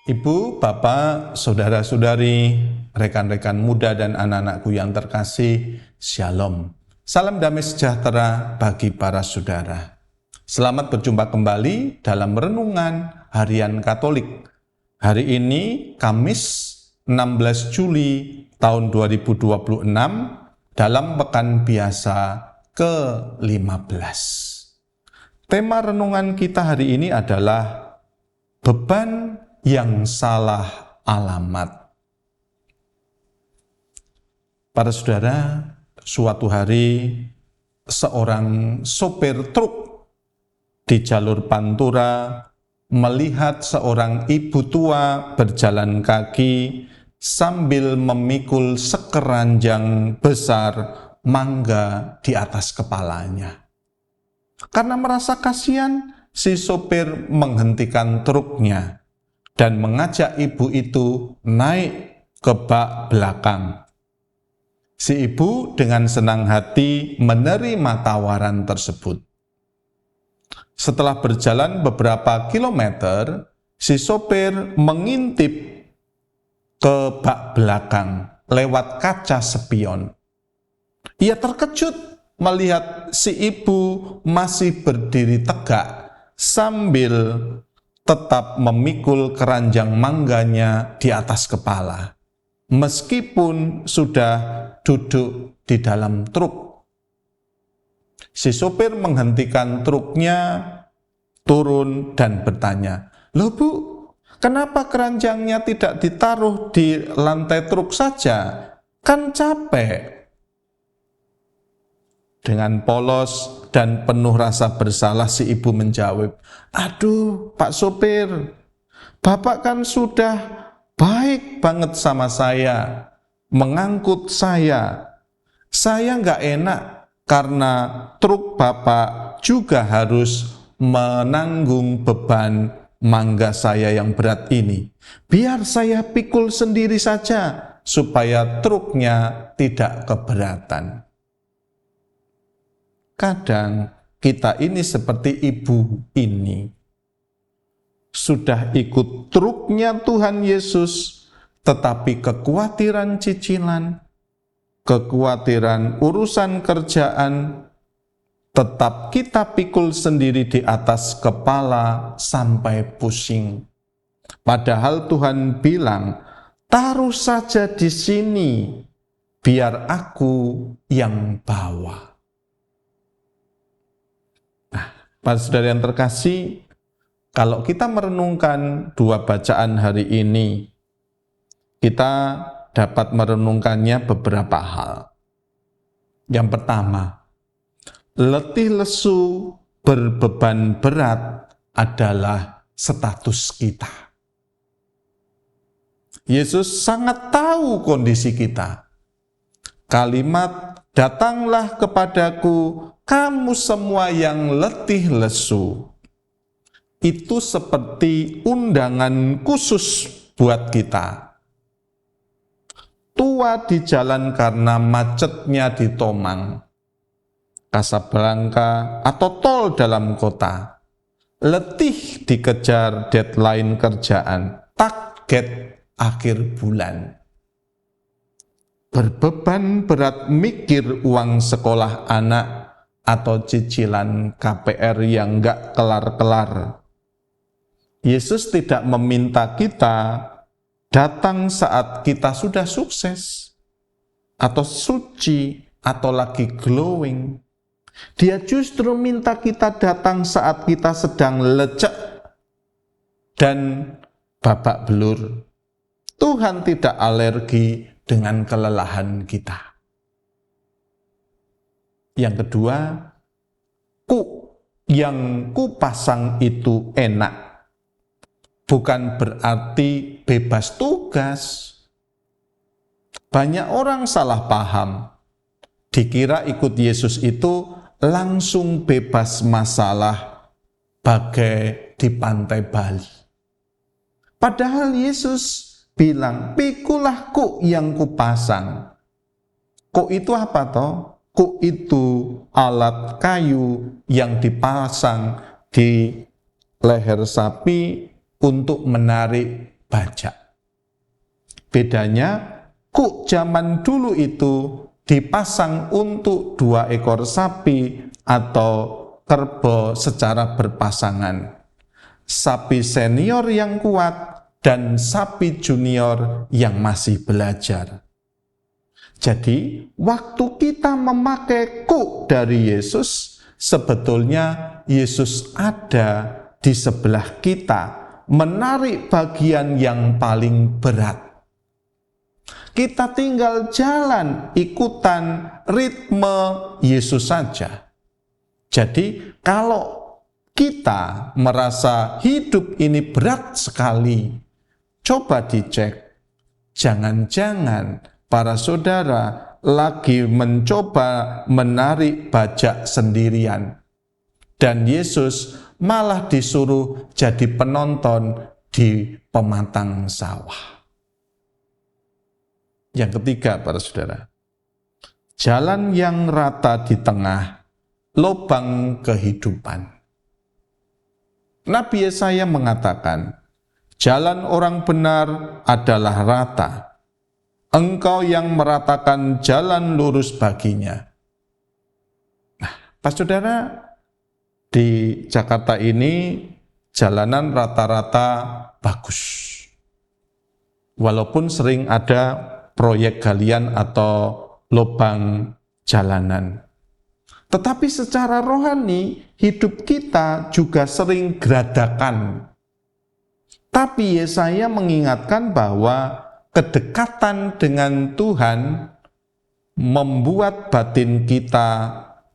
Ibu, Bapak, Saudara-saudari, rekan-rekan muda dan anak-anakku yang terkasih, Shalom. Salam damai sejahtera bagi para saudara. Selamat berjumpa kembali dalam Renungan Harian Katolik. Hari ini, Kamis 16 Juli tahun 2026, dalam Pekan Biasa ke-15. Tema renungan kita hari ini adalah beban yang salah alamat. Para saudara, suatu hari seorang sopir truk di jalur Pantura melihat seorang ibu tua berjalan kaki sambil memikul sekeranjang besar mangga di atas kepalanya. Karena merasa kasihan, si sopir menghentikan truknya dan mengajak ibu itu naik ke bak belakang. Si ibu dengan senang hati menerima tawaran tersebut. Setelah berjalan beberapa kilometer, si sopir mengintip ke bak belakang lewat kaca spion. Ia terkejut melihat si ibu masih berdiri tegak sambil tetap memikul keranjang mangganya di atas kepala, meskipun sudah duduk di dalam truk. Si sopir menghentikan truknya, turun dan bertanya, "Loh Bu, kenapa keranjangnya tidak ditaruh di lantai truk saja? Kan capek." Dengan polos dan penuh rasa bersalah si ibu menjawab, "Aduh Pak Sopir, Bapak kan sudah baik banget sama saya, mengangkut saya. Saya nggak enak karena truk Bapak juga harus menanggung beban mangga saya yang berat ini. Biar saya pikul sendiri saja supaya truknya tidak keberatan." Kadang kita ini seperti ibu ini. Sudah ikut truknya Tuhan Yesus, tetapi kekhawatiran cicilan, kekhawatiran urusan kerjaan, tetap kita pikul sendiri di atas kepala sampai pusing. Padahal Tuhan bilang, "Taruh saja di sini, biar aku yang bawa." Para saudara yang terkasih, kalau kita merenungkan dua bacaan hari ini, kita dapat merenungkannya beberapa hal. Yang pertama, letih lesu berbeban berat adalah status kita. Yesus sangat tahu kondisi kita. Kalimat, "Datanglah kepadaku, kamu semua yang letih lesu," itu seperti undangan khusus buat kita. Tua di jalan karena macetnya di Tomang, Casablanca, atau tol dalam kota. Letih dikejar deadline kerjaan, target akhir bulan. Berbeban berat mikir uang sekolah anak atau cicilan KPR yang nggak kelar-kelar. Yesus tidak meminta kita datang saat kita sudah sukses, atau suci, atau lagi glowing. Dia justru minta kita datang saat kita sedang lecek dan babak belur. Tuhan tidak alergi dengan kelelahan kita. Yang kedua, yang kupasang itu enak, bukan berarti bebas tugas. Banyak orang salah paham, dikira ikut Yesus itu langsung bebas masalah bagai di pantai Bali. Padahal Yesus bilang, "Pikulah kuk yang kupasang." Kuk itu apa toh? Kuk itu alat kayu yang dipasang di leher sapi untuk menarik bajak. Bedanya, kuk zaman dulu itu dipasang untuk 2 ekor sapi atau kerbau secara berpasangan. Sapi senior yang kuat dan sapi junior yang masih belajar. Jadi, waktu kita memakai kuk dari Yesus, sebetulnya Yesus ada di sebelah kita, menarik bagian yang paling berat. Kita tinggal jalan ikutan ritme Yesus saja. Jadi, kalau kita merasa hidup ini berat sekali, coba dicek. Jangan-jangan para saudara lagi mencoba menarik bajak sendirian. Dan Yesus malah disuruh jadi penonton di pematang sawah. Yang ketiga, para saudara, jalan yang rata di tengah lubang kehidupan. Nabi Yesaya mengatakan, jalan orang benar adalah rata. Engkau yang meratakan jalan lurus baginya. Nah, Pak Saudara, di Jakarta ini jalanan rata-rata bagus. Walaupun sering ada proyek galian atau lubang jalanan. Tetapi secara rohani, hidup kita juga sering geradakan. Tapi Yesaya mengingatkan bahwa kedekatan dengan Tuhan membuat batin kita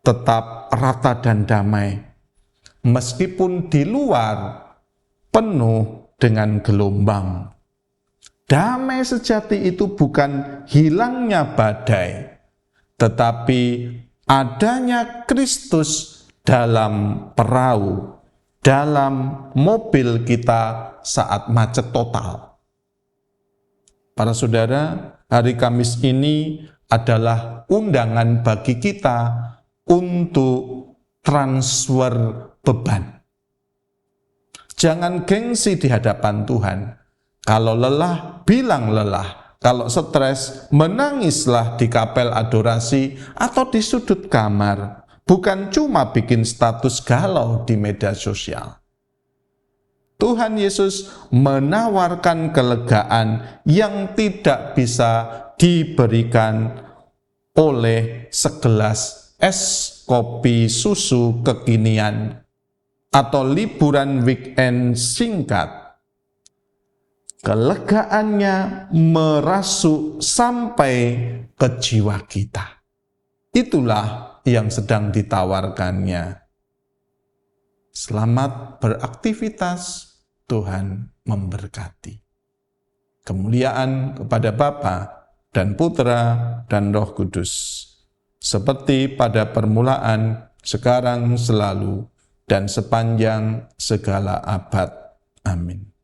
tetap rata dan damai, meskipun di luar penuh dengan gelombang. Damai sejati itu bukan hilangnya badai, tetapi adanya Kristus dalam perahu, dalam mobil kita saat macet total. Para saudara, hari Kamis ini adalah undangan bagi kita untuk transfer beban. Jangan gengsi di hadapan Tuhan. Kalau lelah, bilang lelah. Kalau stres, menangislah di kapel adorasi atau di sudut kamar. Bukan cuma bikin status galau di media sosial. Tuhan Yesus menawarkan kelegaan yang tidak bisa diberikan oleh segelas es kopi susu kekinian atau liburan weekend singkat. Kelegaannya merasuk sampai ke jiwa kita. Itulah yang sedang ditawarkannya. Selamat beraktivitas, Tuhan memberkati. Kemuliaan kepada Bapa dan Putra dan Roh Kudus, seperti pada permulaan, sekarang, selalu, dan sepanjang segala abad. Amin.